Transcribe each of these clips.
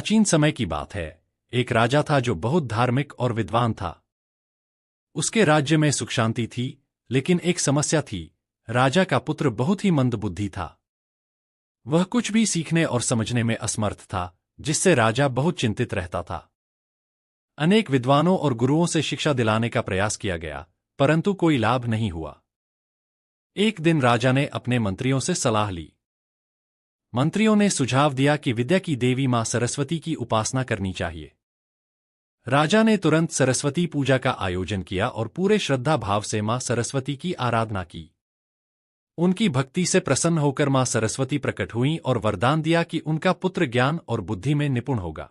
प्राचीन समय की बात है। एक राजा था जो बहुत धार्मिक और विद्वान था। उसके राज्य में सुख शांति थी, लेकिन एक समस्या थी। राजा का पुत्र बहुत ही मंदबुद्धि था। वह कुछ भी सीखने और समझने में असमर्थ था, जिससे राजा बहुत चिंतित रहता था। अनेक विद्वानों और गुरुओं से शिक्षा दिलाने का प्रयास किया गया, परंतु कोई लाभ नहीं हुआ। एक दिन राजा ने अपने मंत्रियों से सलाह ली। मंत्रियों ने सुझाव दिया कि विद्या की देवी मां सरस्वती की उपासना करनी चाहिए। राजा ने तुरंत सरस्वती पूजा का आयोजन किया और पूरे श्रद्धा भाव से मां सरस्वती की आराधना की। उनकी भक्ति से प्रसन्न होकर मां सरस्वती प्रकट हुईं और वरदान दिया कि उनका पुत्र ज्ञान और बुद्धि में निपुण होगा।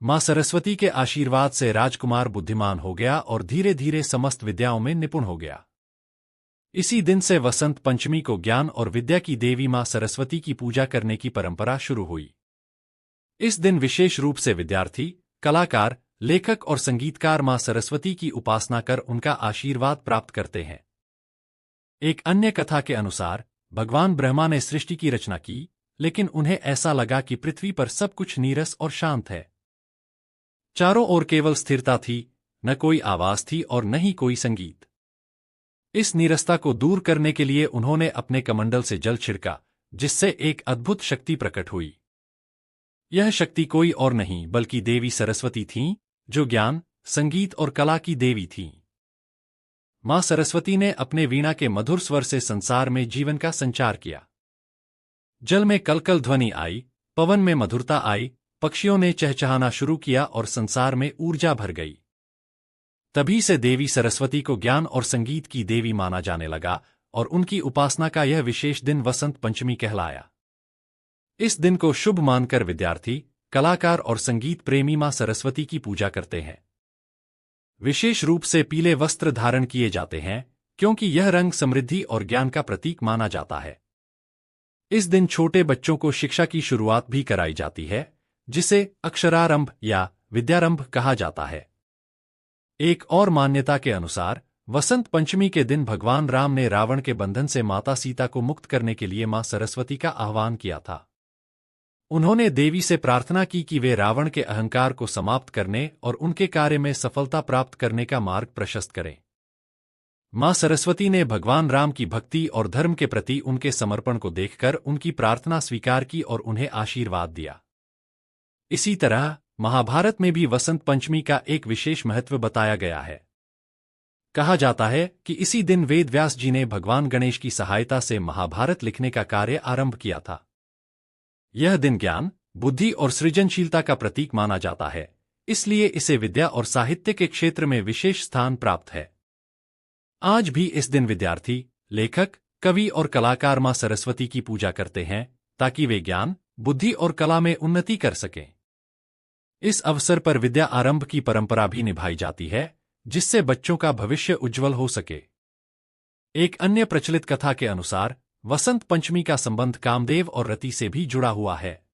मां सरस्वती के आशीर्वाद से राजकुमार बुद्धिमान हो गया और धीरे धीरे समस्त विद्याओं में निपुण हो गया। इसी दिन से वसंत पंचमी को ज्ञान और विद्या की देवी मां सरस्वती की पूजा करने की परंपरा शुरू हुई। इस दिन विशेष रूप से विद्यार्थी, कलाकार, लेखक और संगीतकार मां सरस्वती की उपासना कर उनका आशीर्वाद प्राप्त करते हैं। एक अन्य कथा के अनुसार भगवान ब्रह्मा ने सृष्टि की रचना की, लेकिन उन्हें ऐसा लगा कि पृथ्वी पर सब कुछ नीरस और शांत है। चारों ओर केवल स्थिरता थी, न कोई आवाज थी और न ही कोई संगीत। इस नीरसता को दूर करने के लिए उन्होंने अपने कमंडल से जल छिड़का, जिससे एक अद्भुत शक्ति प्रकट हुई। यह शक्ति कोई और नहीं बल्कि देवी सरस्वती थीं, जो ज्ञान, संगीत और कला की देवी थीं। मां सरस्वती ने अपने वीणा के मधुर स्वर से संसार में जीवन का संचार किया। जल में कलकल ध्वनि आई, पवन में मधुरता आई, पक्षियों ने चहचहाना शुरू किया और संसार में ऊर्जा भर गई। तभी से देवी सरस्वती को ज्ञान और संगीत की देवी माना जाने लगा और उनकी उपासना का यह विशेष दिन वसंत पंचमी कहलाया। इस दिन को शुभ मानकर विद्यार्थी, कलाकार और संगीत प्रेमी मां सरस्वती की पूजा करते हैं। विशेष रूप से पीले वस्त्र धारण किए जाते हैं, क्योंकि यह रंग समृद्धि और ज्ञान का प्रतीक माना जाता है। इस दिन छोटे बच्चों को शिक्षा की शुरुआत भी कराई जाती है, जिसे अक्षरारंभ या विद्यारंभ कहा जाता है। एक और मान्यता के अनुसार वसंत पंचमी के दिन भगवान राम ने रावण के बंधन से माता सीता को मुक्त करने के लिए मां सरस्वती का आह्वान किया था। उन्होंने देवी से प्रार्थना की कि वे रावण के अहंकार को समाप्त करने और उनके कार्य में सफलता प्राप्त करने का मार्ग प्रशस्त करें। मां सरस्वती ने भगवान राम की भक्ति और धर्म के प्रति उनके समर्पण को देखकर उनकी प्रार्थना स्वीकार की और उन्हें आशीर्वाद दिया। इसी तरह महाभारत में भी वसंत पंचमी का एक विशेष महत्व बताया गया है। कहा जाता है कि इसी दिन वेद व्यास जी ने भगवान गणेश की सहायता से महाभारत लिखने का कार्य आरंभ किया था। यह दिन ज्ञान, बुद्धि और सृजनशीलता का प्रतीक माना जाता है, इसलिए इसे विद्या और साहित्य के क्षेत्र में विशेष स्थान प्राप्त है। आज भी इस दिन विद्यार्थी, लेखक, कवि और कलाकार मां सरस्वती की पूजा करते हैं, ताकि वे ज्ञान, बुद्धि और कला में उन्नति कर सकें। इस अवसर पर विद्या आरंभ की परंपरा भी निभाई जाती है, जिससे बच्चों का भविष्य उज्जवल हो सके। एक अन्य प्रचलित कथा के अनुसार वसंत पंचमी का संबंध कामदेव और रति से भी जुड़ा हुआ है।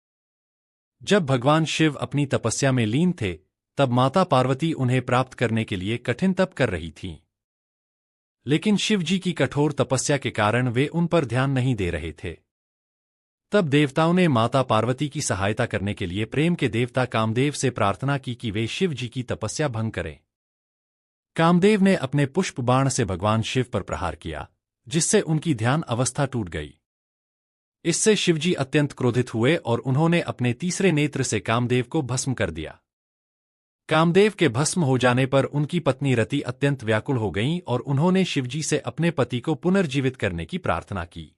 जब भगवान शिव अपनी तपस्या में लीन थे, तब माता पार्वती उन्हें प्राप्त करने के लिए कठिन तप कर रही थीं। लेकिन शिव जी की कठोर तपस्या के कारण वे उन पर ध्यान नहीं दे रहे थे। तब देवताओं ने माता पार्वती की सहायता करने के लिए प्रेम के देवता कामदेव से प्रार्थना की कि वे शिव जी की तपस्या भंग करें। कामदेव ने अपने पुष्प बाण से भगवान शिव पर प्रहार किया, जिससे उनकी ध्यान अवस्था टूट गई। इससे शिवजी अत्यंत क्रोधित हुए और उन्होंने अपने तीसरे नेत्र से कामदेव को भस्म कर दिया। कामदेव के भस्म हो जाने पर उनकी पत्नी रति अत्यंत व्याकुल हो गईं और उन्होंने शिवजी से अपने पति को पुनर्जीवित करने की प्रार्थना की।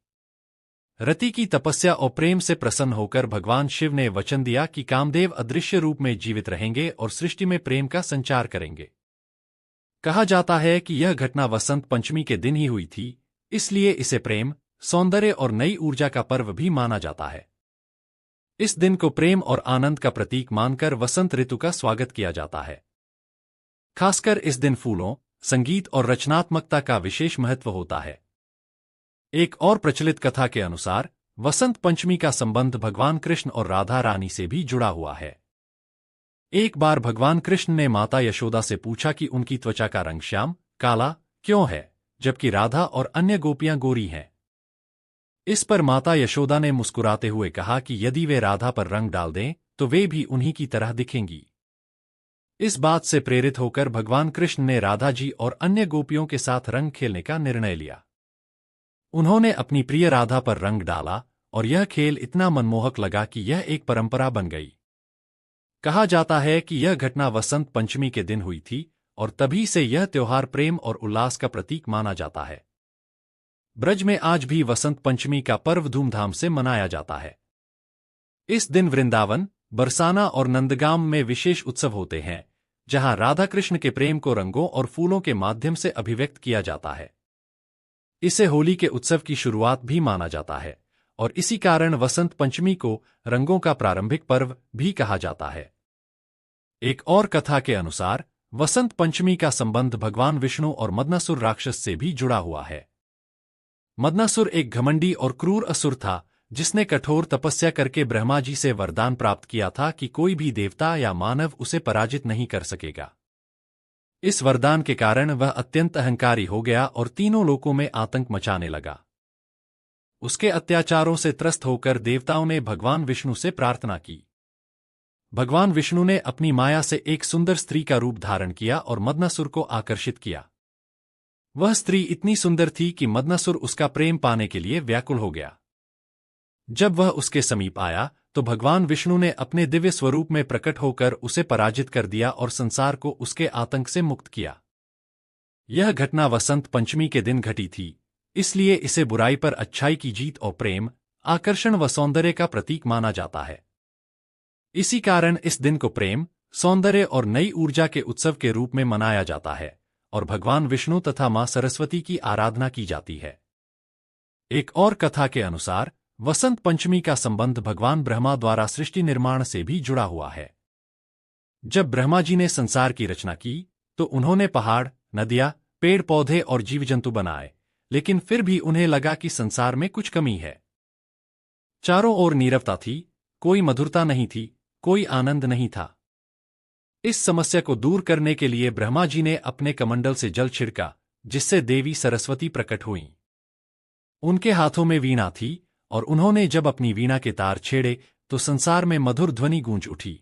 रति की तपस्या और प्रेम से प्रसन्न होकर भगवान शिव ने वचन दिया कि कामदेव अदृश्य रूप में जीवित रहेंगे और सृष्टि में प्रेम का संचार करेंगे। कहा जाता है कि यह घटना वसंत पंचमी के दिन ही हुई थी, इसलिए इसे प्रेम, सौंदर्य और नई ऊर्जा का पर्व भी माना जाता है। इस दिन को प्रेम और आनंद का प्रतीक मानकर वसंत ऋतु का स्वागत किया जाता है। खासकर इस दिन फूलों, संगीत और रचनात्मकता का विशेष महत्व होता है। एक और प्रचलित कथा के अनुसार वसंत पंचमी का संबंध भगवान कृष्ण और राधा रानी से भी जुड़ा हुआ है। एक बार भगवान कृष्ण ने माता यशोदा से पूछा कि उनकी त्वचा का रंग श्याम, काला क्यों है, जबकि राधा और अन्य गोपियां गोरी हैं। इस पर माता यशोदा ने मुस्कुराते हुए कहा कि यदि वे राधा पर रंग डाल दें तो वे भी उन्हीं की तरह दिखेंगी। इस बात से प्रेरित होकर भगवान कृष्ण ने राधा जी और अन्य गोपियों के साथ रंग खेलने का निर्णय लिया। उन्होंने अपनी प्रिय राधा पर रंग डाला और यह खेल इतना मनमोहक लगा कि यह एक परंपरा बन गई। कहा जाता है कि यह घटना वसंत पंचमी के दिन हुई थी और तभी से यह त्योहार प्रेम और उल्लास का प्रतीक माना जाता है। ब्रज में आज भी वसंत पंचमी का पर्व धूमधाम से मनाया जाता है। इस दिन वृंदावन, बरसाना और नंदगाम में विशेष उत्सव होते हैं, जहां राधा कृष्ण के प्रेम को रंगों और फूलों के माध्यम से अभिव्यक्त किया जाता है। इसे होली के उत्सव की शुरुआत भी माना जाता है और इसी कारण वसंत पंचमी को रंगों का प्रारंभिक पर्व भी कहा जाता है। एक और कथा के अनुसार वसंत पंचमी का संबंध भगवान विष्णु और मदनासुर राक्षस से भी जुड़ा हुआ है। मदनासुर एक घमंडी और क्रूर असुर था, जिसने कठोर तपस्या करके ब्रह्मा जी से वरदान प्राप्त किया था कि कोई भी देवता या मानव उसे पराजित नहीं कर सकेगा। इस वरदान के कारण वह अत्यंत अहंकारी हो गया और तीनों लोकों में आतंक मचाने लगा। उसके अत्याचारों से त्रस्त होकर देवताओं ने भगवान विष्णु से प्रार्थना की। भगवान विष्णु ने अपनी माया से एक सुंदर स्त्री का रूप धारण किया और मदनासुर को आकर्षित किया। वह स्त्री इतनी सुंदर थी कि मदनासुर उसका प्रेम पाने के लिए व्याकुल हो गया। जब वह उसके समीप आया तो भगवान विष्णु ने अपने दिव्य स्वरूप में प्रकट होकर उसे पराजित कर दिया और संसार को उसके आतंक से मुक्त किया। यह घटना वसंत पंचमी के दिन घटी थी, इसलिए इसे बुराई पर अच्छाई की जीत और प्रेम, आकर्षण व सौंदर्य का प्रतीक माना जाता है। इसी कारण इस दिन को प्रेम, सौंदर्य और नई ऊर्जा के उत्सव के रूप में मनाया जाता है और भगवान विष्णु तथा मां सरस्वती की आराधना की जाती है। एक और कथा के अनुसार वसंत पंचमी का संबंध भगवान ब्रह्मा द्वारा सृष्टि निर्माण से भी जुड़ा हुआ है। जब ब्रह्मा जी ने संसार की रचना की तो उन्होंने पहाड़, नदियां, पेड़ पौधे और जीव जंतु बनाए, लेकिन फिर भी उन्हें लगा कि संसार में कुछ कमी है। चारों ओर नीरवता थी, कोई मधुरता नहीं थी, कोई आनंद नहीं था। इस समस्या को दूर करने के लिए ब्रह्मा जी ने अपने कमंडल से जल छिड़का, जिससे देवी सरस्वती प्रकट हुईं। उनके हाथों में वीणा थी और उन्होंने जब अपनी वीणा के तार छेड़े तो संसार में मधुर ध्वनि गूंज उठी।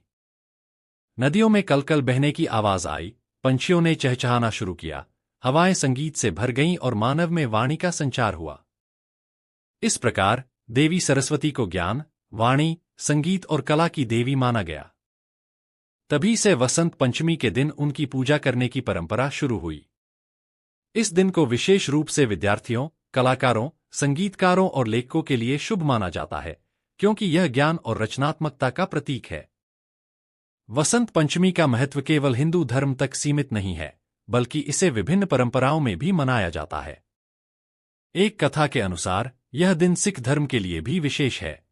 नदियों में कलकल बहने की आवाज आई, पंछियों ने चहचहाना शुरू किया, हवाएं संगीत से भर गईं और मानव में वाणी का संचार हुआ। इस प्रकार देवी सरस्वती को ज्ञान, वाणी, संगीत और कला की देवी माना गया। तभी से वसंत पंचमी के दिन उनकी पूजा करने की परंपरा शुरू हुई। इस दिन को विशेष रूप से विद्यार्थियों, कलाकारों, संगीतकारों और लेखकों के लिए शुभ माना जाता है, क्योंकि यह ज्ञान और रचनात्मकता का प्रतीक है। वसंत पंचमी का महत्व केवल हिंदू धर्म तक सीमित नहीं है, बल्कि इसे विभिन्न परंपराओं में भी मनाया जाता है। एक कथा के अनुसार यह दिन सिख धर्म के लिए भी विशेष है।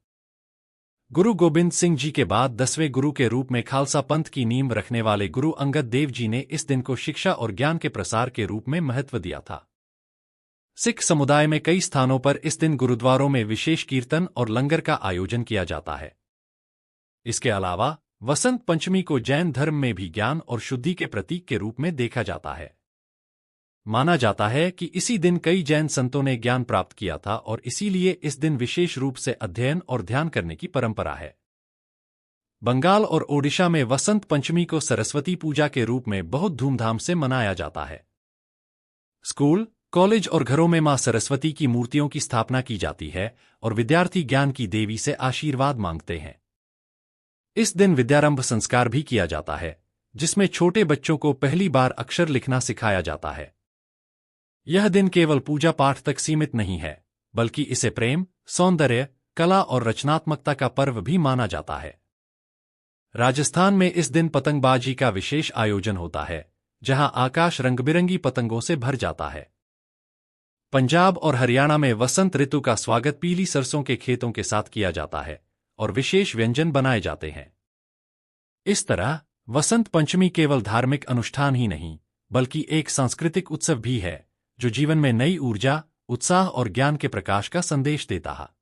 गुरु गोबिंद सिंह जी के बाद 10वें गुरु के रूप में खालसा पंथ की नींव रखने वाले गुरु अंगद देव जी ने इस दिन को शिक्षा और ज्ञान के प्रसार के रूप में महत्व दिया था। सिख समुदाय में कई स्थानों पर इस दिन गुरुद्वारों में विशेष कीर्तन और लंगर का आयोजन किया जाता है। इसके अलावा वसंत पंचमी को जैन धर्म में भी ज्ञान और शुद्धि के प्रतीक के रूप में देखा जाता है। माना जाता है कि इसी दिन कई जैन संतों ने ज्ञान प्राप्त किया था और इसीलिए इस दिन विशेष रूप से अध्ययन और ध्यान करने की परंपरा है। बंगाल और ओडिशा में वसंत पंचमी को सरस्वती पूजा के रूप में बहुत धूमधाम से मनाया जाता है। स्कूल, कॉलेज और घरों में मां सरस्वती की मूर्तियों की स्थापना की जाती है और विद्यार्थी ज्ञान की देवी से आशीर्वाद मांगते हैं। इस दिन विद्यारंभ संस्कार भी किया जाता है, जिसमें छोटे बच्चों को पहली बार अक्षर लिखना सिखाया जाता है। यह दिन केवल पूजा पाठ तक सीमित नहीं है, बल्कि इसे प्रेम, सौंदर्य, कला और रचनात्मकता का पर्व भी माना जाता है। राजस्थान में इस दिन पतंगबाजी का विशेष आयोजन होता है, जहां आकाश रंगबिरंगी पतंगों से भर जाता है। पंजाब और हरियाणा में वसंत ऋतु का स्वागत पीली सरसों के खेतों के साथ किया जाता है और विशेष व्यंजन बनाए जाते हैं। इस तरह वसंत पंचमी केवल धार्मिक अनुष्ठान ही नहीं, बल्कि एक सांस्कृतिक उत्सव भी है, जो जीवन में नई ऊर्जा, उत्साह और ज्ञान के प्रकाश का संदेश देता है।